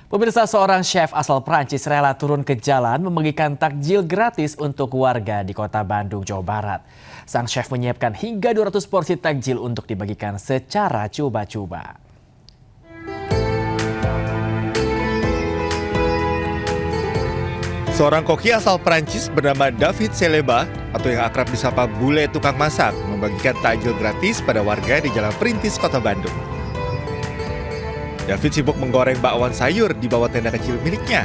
Pemirsa, seorang chef asal Prancis rela turun ke jalan membagikan takjil gratis untuk warga di kota Bandung, Jawa Barat. Sang chef menyiapkan hingga 200 porsi takjil untuk dibagikan secara coba-coba. Seorang koki asal Prancis bernama David Seleba atau yang akrab disapa Bule Tukang Masak membagikan takjil gratis pada warga di Jalan Perintis, Kota Bandung. David sibuk menggoreng bakwan sayur di bawah tenda kecil miliknya.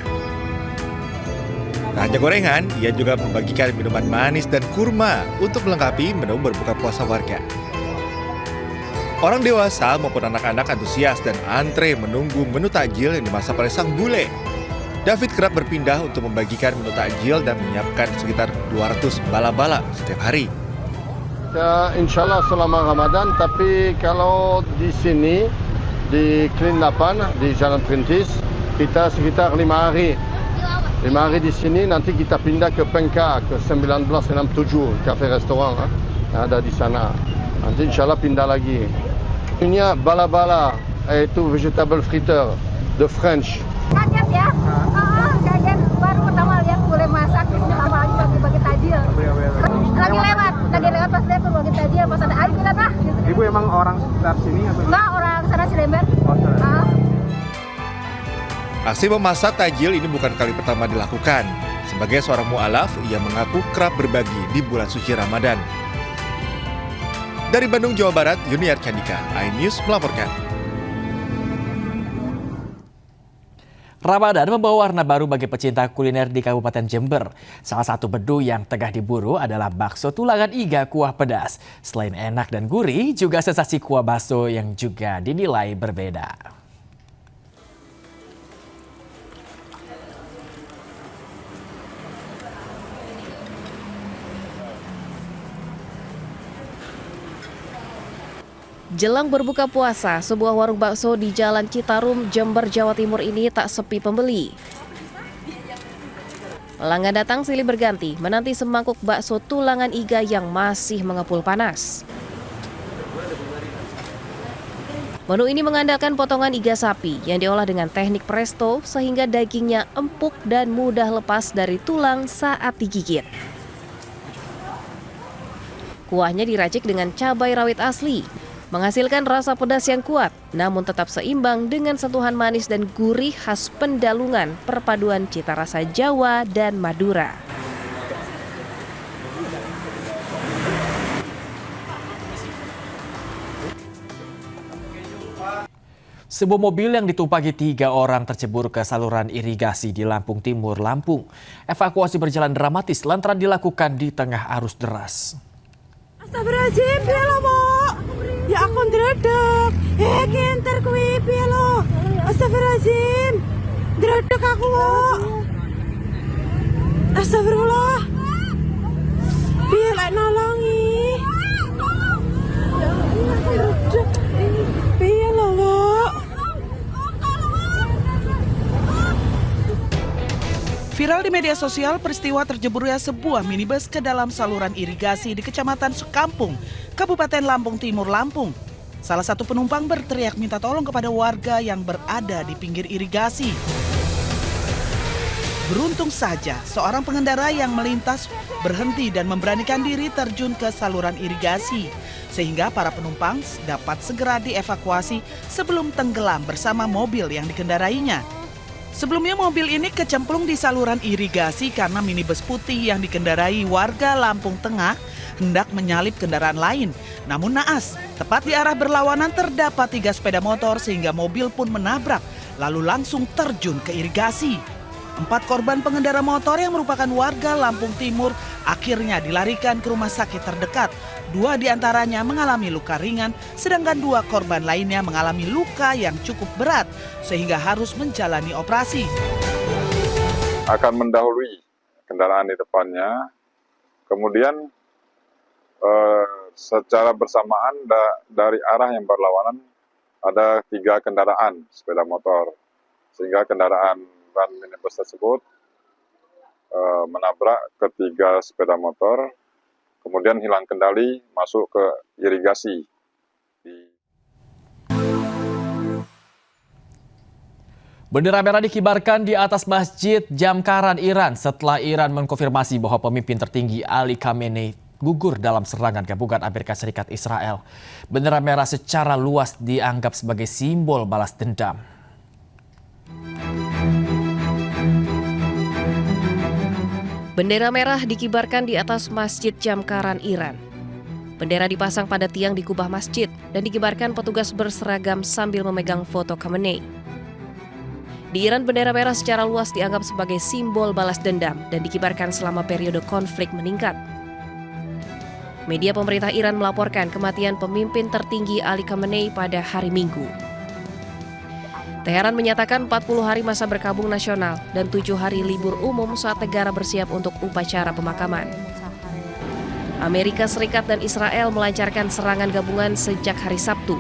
Tak hanya gorengan, ia juga membagikan minuman manis dan kurma untuk melengkapi menu berbuka puasa warga. Orang dewasa maupun anak-anak antusias dan antre menunggu menu takjil yang dimasak oleh sang bule. David kerap berpindah untuk membagikan menu takjil dan menyiapkan sekitar 200 bala-bala setiap hari. Ya, insya Allah selama Ramadan, tapi kalau di sini, di Clean 8, di Jalan Perintis, kita sekitar 5 hari. 5 hari di sini, nanti kita pindah ke Pengka, ke 1967, kafe restoran yang ada di sana. Nanti insya Allah pindah lagi. Ini bala-bala, yaitu vegetable fritter, the French. Kaget ya, kaget baru pertama lihat boleh masak di sini lama lagi bagi tajil. Lagi lewat pas lihat tuh bagi tajil pas ada air kita gitu. Ibu emang orang sekitar sini atau? Enggak, orang sana Cilember. Aksi memasak takjil ini bukan kali pertama dilakukan. Sebagai seorang mu'alaf, ia mengaku kerap berbagi di bulan suci Ramadan. Dari Bandung, Jawa Barat, Yuniar Candika, iNews melaporkan. Ramadan membawa warna baru bagi pecinta kuliner di Kabupaten Jember. Salah satu menu yang tengah diburu adalah bakso tulangan iga kuah pedas. Selain enak dan gurih, juga sensasi kuah bakso yang juga dinilai berbeda. Jelang berbuka puasa, sebuah warung bakso di Jalan Citarum, Jember, Jawa Timur ini tak sepi pembeli. Pelanggan datang silih berganti menanti semangkuk bakso tulangan iga yang masih mengepul panas. Menu ini mengandalkan potongan iga sapi yang diolah dengan teknik presto sehingga dagingnya empuk dan mudah lepas dari tulang saat digigit. Kuahnya diracik dengan cabai rawit asli, menghasilkan rasa pedas yang kuat, namun tetap seimbang dengan sentuhan manis dan gurih khas Pendalungan, perpaduan cita rasa Jawa dan Madura. Sebuah mobil yang ditumpangi 3 orang tercebur ke saluran irigasi di Lampung Timur, Lampung. Evakuasi berjalan dramatis lantaran dilakukan di tengah arus deras. Astagfirullahaladzim, piye lo, Mo? Ya aku ndredeg. Kinter kuwi piye lo? Astagfirullahaladzim. Ndredeg aku, Mo. Astagfirullah. Piye lek nolongi? Piye lo, Mo? Viral di media sosial peristiwa terjeburnya sebuah minibus ke dalam saluran irigasi di Kecamatan Sekampung, Kabupaten Lampung Timur, Lampung. Salah satu penumpang berteriak minta tolong kepada warga yang berada di pinggir irigasi. Beruntung saja seorang pengendara yang melintas berhenti dan memberanikan diri terjun ke saluran irigasi, sehingga para penumpang dapat segera dievakuasi sebelum tenggelam bersama mobil yang dikendarainya. Sebelumnya mobil ini kecemplung di saluran irigasi karena minibus putih yang dikendarai warga Lampung Tengah hendak menyalip kendaraan lain. Namun naas, tepat di arah berlawanan terdapat 3 sepeda motor sehingga mobil pun menabrak lalu langsung terjun ke irigasi. 4 korban pengendara motor yang merupakan warga Lampung Timur akhirnya dilarikan ke rumah sakit terdekat. 2 diantaranya mengalami luka ringan, sedangkan 2 korban lainnya mengalami luka yang cukup berat sehingga harus menjalani operasi. Akan mendahului kendaraan di depannya, kemudian secara bersamaan dari arah yang berlawanan ada 3 kendaraan sepeda motor, sehingga kendaraan van minibus tersebut menabrak ketiga sepeda motor, kemudian hilang kendali masuk ke irigasi. Bendera merah dikibarkan di atas Masjid Jamkaran Iran setelah Iran mengkonfirmasi bahwa pemimpin tertinggi Ali Khamenei gugur dalam serangan gabungan Amerika Serikat Israel. Bendera merah secara luas dianggap sebagai simbol balas dendam. Bendera merah dikibarkan di atas Masjid Jamkaran Iran. Bendera dipasang pada tiang di kubah masjid dan dikibarkan petugas berseragam sambil memegang foto Khamenei. Di Iran, bendera merah secara luas dianggap sebagai simbol balas dendam dan dikibarkan selama periode konflik meningkat. Media pemerintah Iran melaporkan kematian pemimpin tertinggi Ali Khamenei pada hari Minggu. Teheran menyatakan 40 hari masa berkabung nasional dan 7 hari libur umum saat negara bersiap untuk upacara pemakaman. Amerika Serikat dan Israel melancarkan serangan gabungan sejak hari Sabtu.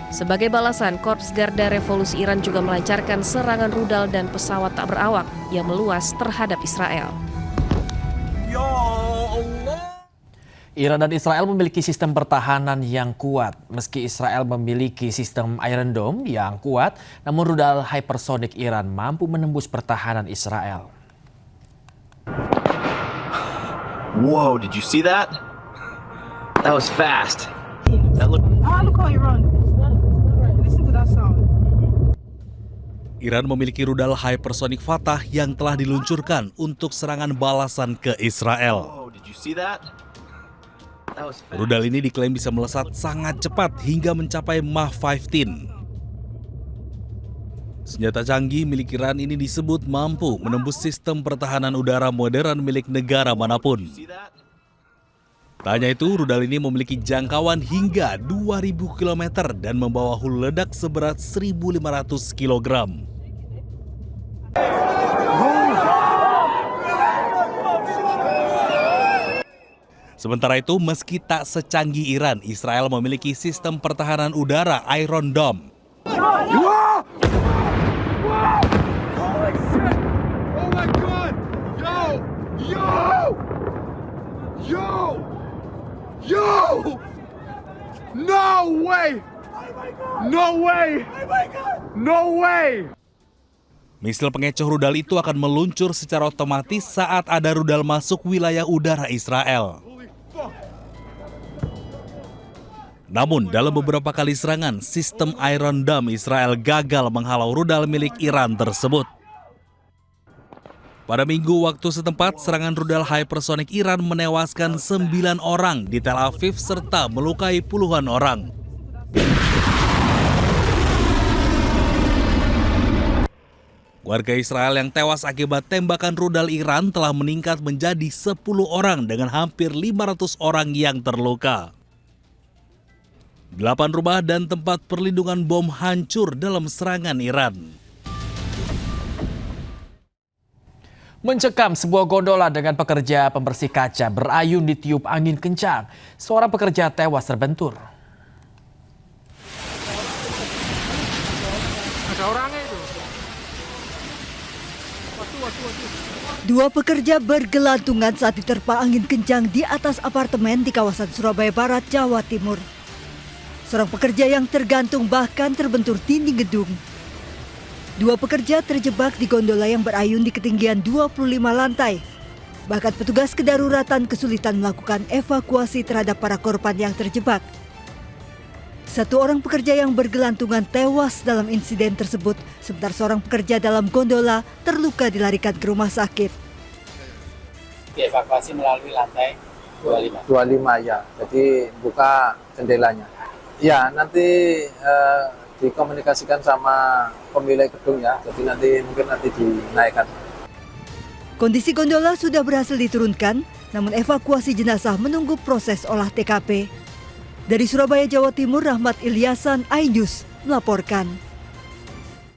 Sebagai balasan, Korps Garda Revolusi Iran juga melancarkan serangan rudal dan pesawat tak berawak yang meluas terhadap Israel. Iran dan Israel memiliki sistem pertahanan yang kuat. Meski Israel memiliki sistem Iron Dome yang kuat, namun rudal hypersonic Iran mampu menembus pertahanan Israel. Whoa, did you see that? That was fast. Look how Iran. Listen to that sound. Iran memiliki rudal hypersonic Fatah yang telah diluncurkan untuk serangan balasan ke Israel. Whoa, did you see that? That was fast. Rudal ini diklaim bisa melesat sangat cepat hingga mencapai Mach 15. Senjata canggih milik Iran ini disebut mampu menembus sistem pertahanan udara modern milik negara manapun. Tak hanya itu, rudal ini memiliki jangkauan hingga 2.000 km dan membawa hulu ledak seberat 1.500 kg. Sementara itu, meski tak secanggih Iran, Israel memiliki sistem pertahanan udara Iron Dome. No way! Misil pengecoh rudal itu akan meluncur secara otomatis saat ada rudal masuk wilayah udara Israel. Namun, dalam beberapa kali serangan, sistem Iron Dome Israel gagal menghalau rudal milik Iran tersebut. Pada Minggu waktu setempat, serangan rudal hypersonic Iran menewaskan 9 orang di Tel Aviv serta melukai puluhan orang. Warga Israel yang tewas akibat tembakan rudal Iran telah meningkat menjadi 10 orang dengan hampir 500 orang yang terluka. 8 rumah dan tempat perlindungan bom hancur dalam serangan Iran. Mencekam sebuah gondola dengan pekerja pembersih kaca berayun ditiup angin kencang. Seorang pekerja tewas terbentur. Ada orangnya itu. Dua pekerja bergelantungan saat diterpa angin kencang di atas apartemen di kawasan Surabaya Barat, Jawa Timur. Seorang pekerja yang tergantung bahkan terbentur dinding gedung. Dua pekerja terjebak di gondola yang berayun di ketinggian 25 lantai. Bahkan petugas kedaruratan kesulitan melakukan evakuasi terhadap para korban yang terjebak. Satu orang pekerja yang bergelantungan tewas dalam insiden tersebut, sementara seorang pekerja dalam gondola terluka dilarikan ke rumah sakit. Dievakuasi melalui lantai 25. 25 ya, jadi buka jendelanya. Ya, nanti dikomunikasikan sama pemilik gedung ya, jadi mungkin nanti dinaikkan. Kondisi gondola sudah berhasil diturunkan, namun evakuasi jenazah menunggu proses olah TKP. Dari Surabaya, Jawa Timur, Rahmat Ilyasan, iNews melaporkan.